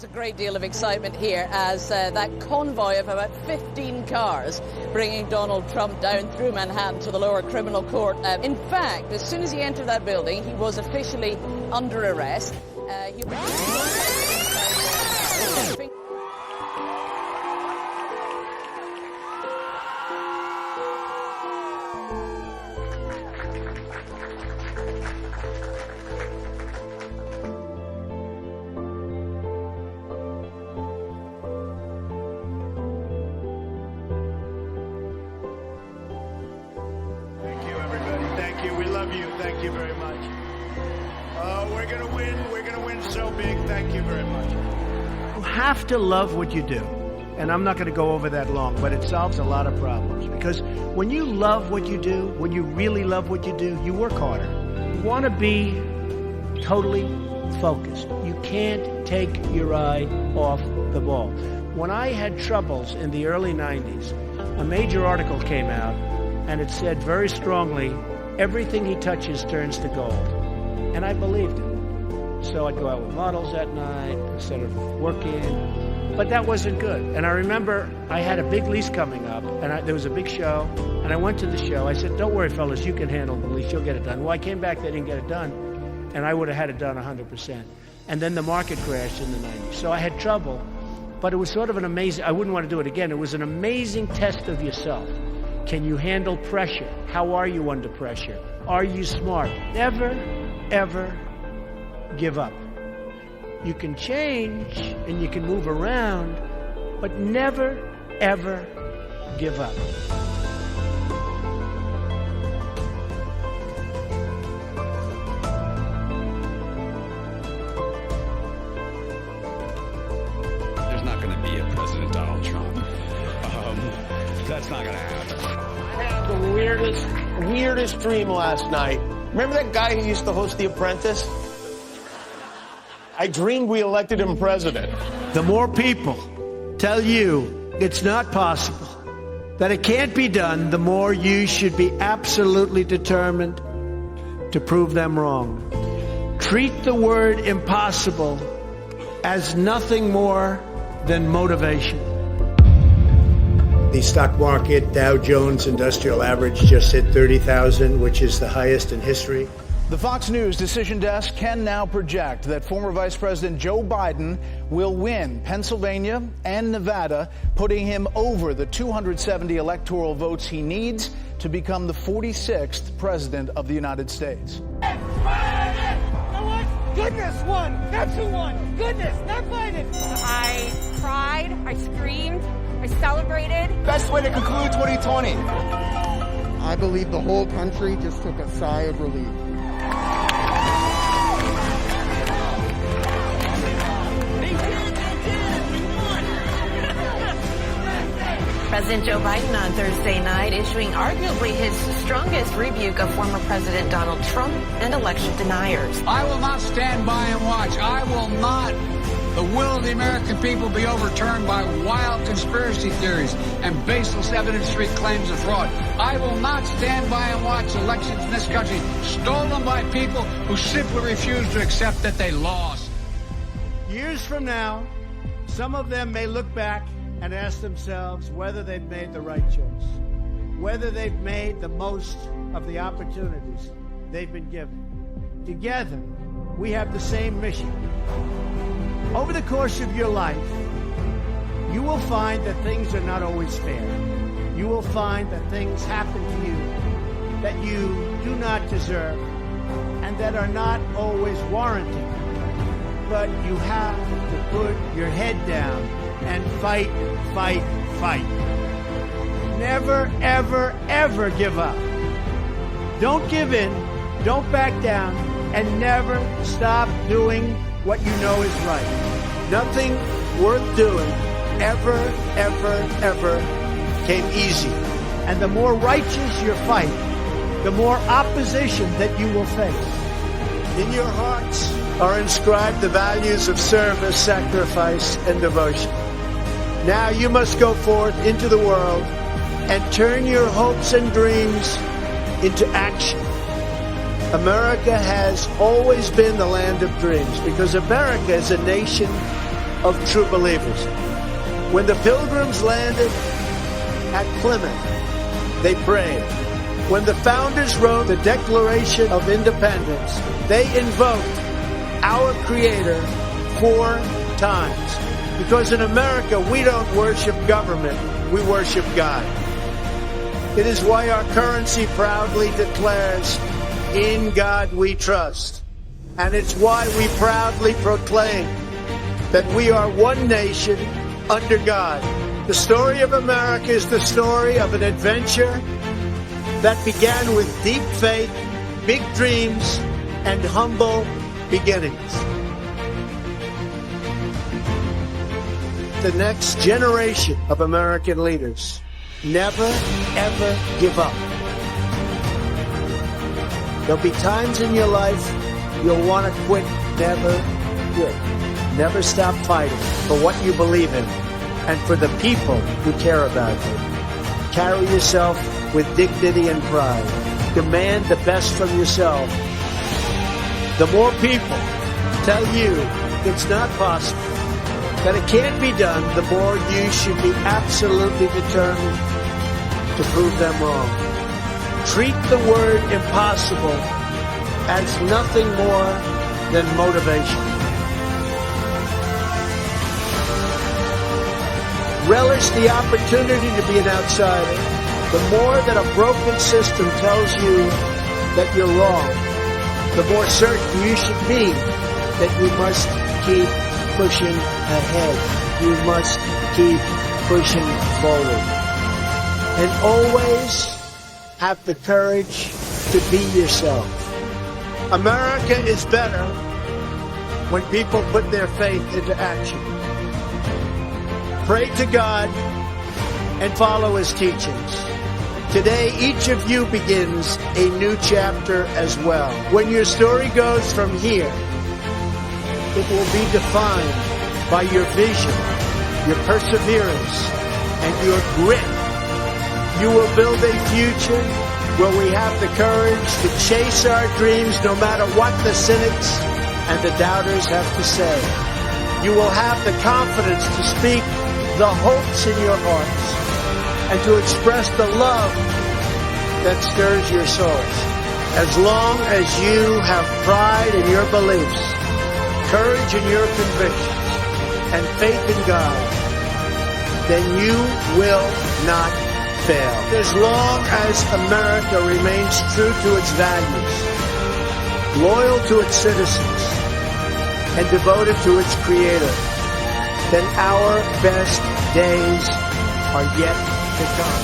There's a great deal of excitement here as that convoy of about 15 cars bringing Donald Trump down through Manhattan to the lower criminal court. In fact, as soon as he entered that building, he was officially under arrest. We love you. Thank you very much. We're going to win. We're going to win so big. Thank you very much. You have to love what you do. And I'm not going to go over that long, but it solves a lot of problems. Because when you love what you do, when you really love what you do, you work harder. You want to be totally focused. You can't take your eye off the ball. When I had troubles in the early 90s, a major article came out, and it said very strongly, everything he touches turns to gold. And I believed it. So I'd go out with models at night instead of working. But that wasn't good. And I remember I had a big lease coming up, and there was a big show, and I went to the show. I said, don't worry, fellas, you can handle the lease. You'll get it done. Well, I came back, they didn't get it done, and I would have had it done 100%. And then the market crashed in the 90s. So I had trouble, but it was sort of an amazing, I wouldn't want to do it again. It was an amazing test of yourself. Can you handle pressure? How are you under pressure? Are you smart? Never, ever give up. You can change and you can move around, but never, ever give up. There's not going to be a President Donald Trump. That's not going to happen. I had the weirdest dream last night. Remember that guy who used to host The Apprentice? I dreamed we elected him president. The more people tell you it's not possible, that it can't be done, the more you should be absolutely determined to prove them wrong. Treat the word impossible as nothing more than motivation. The stock market, Dow Jones Industrial Average, just hit 30,000, which is the highest in history. The Fox News decision desk can now project that former Vice President Joe Biden will win Pennsylvania and Nevada, putting him over the 270 electoral votes he needs to become the 46th President of the United States. Goodness won! That's who won! Goodness, not Biden! I cried, I screamed, I celebrated. Best way to conclude 2020. I believe the whole country just took a sigh of relief. President Joe Biden on Thursday night issuing arguably his strongest rebuke of former President Donald Trump and election deniers. I will not stand by and watch. I will not, the will of the American people, be overturned by wild conspiracy theories and baseless evidence-free claims of fraud. I will not stand by and watch elections in this country stolen by people who simply refuse to accept that they lost. Years from now, some of them may look back and ask themselves whether they've made the right choice, whether they've made the most of the opportunities they've been given. Together, we have the same mission. Over the course of your life, you will find that things are not always fair. You will find that things happen to you that you do not deserve and that are not always warranted. But you have to put your head down and fight, fight, fight. Never, ever, ever give up. Don't give in, don't back down, and never stop doing what you know is right. Nothing worth doing ever, ever, ever came easy. And the more righteous your fight, the more opposition that you will face. In your hearts are inscribed the values of service, sacrifice, and devotion. Now you must go forth into the world and turn your hopes and dreams into action. America has always been the land of dreams because America is a nation of true believers. When the Pilgrims landed at Plymouth, they prayed. When the founders wrote the Declaration of Independence, they invoked our Creator 4 times. Because in America, we don't worship government, we worship God. It is why our currency proudly declares, "In God we trust." And it's why we proudly proclaim that we are one nation under God. The story of America is the story of an adventure that began with deep faith, big dreams, and humble beginnings. The next generation of American leaders never, ever give up. There'll be times in your life you'll want to quit. Never quit. Never stop fighting for what you believe in and for the people who care about you. Carry yourself with dignity and pride. Demand the best from yourself. The more people tell you it's not possible, that it can't be done, the more you should be absolutely determined to prove them wrong. Treat the word impossible as nothing more than motivation. Relish the opportunity to be an outsider. The more that a broken system tells you that you're wrong, the more certain you should be that you must keep pushing ahead. You must keep pushing forward. And always have the courage to be yourself. America is better when people put their faith into action. Pray to God and follow His teachings. Today, each of you begins a new chapter as well. When your story goes from here, it will be defined by your vision, your perseverance, and your grit. You will build a future where we have the courage to chase our dreams no matter what the cynics and the doubters have to say. You will have the confidence to speak the hopes in your hearts and to express the love that stirs your souls. As long as you have pride in your beliefs, courage in your convictions, and faith in God, then you will not fail. As long as America remains true to its values, loyal to its citizens, and devoted to its Creator, then our best days are yet to come.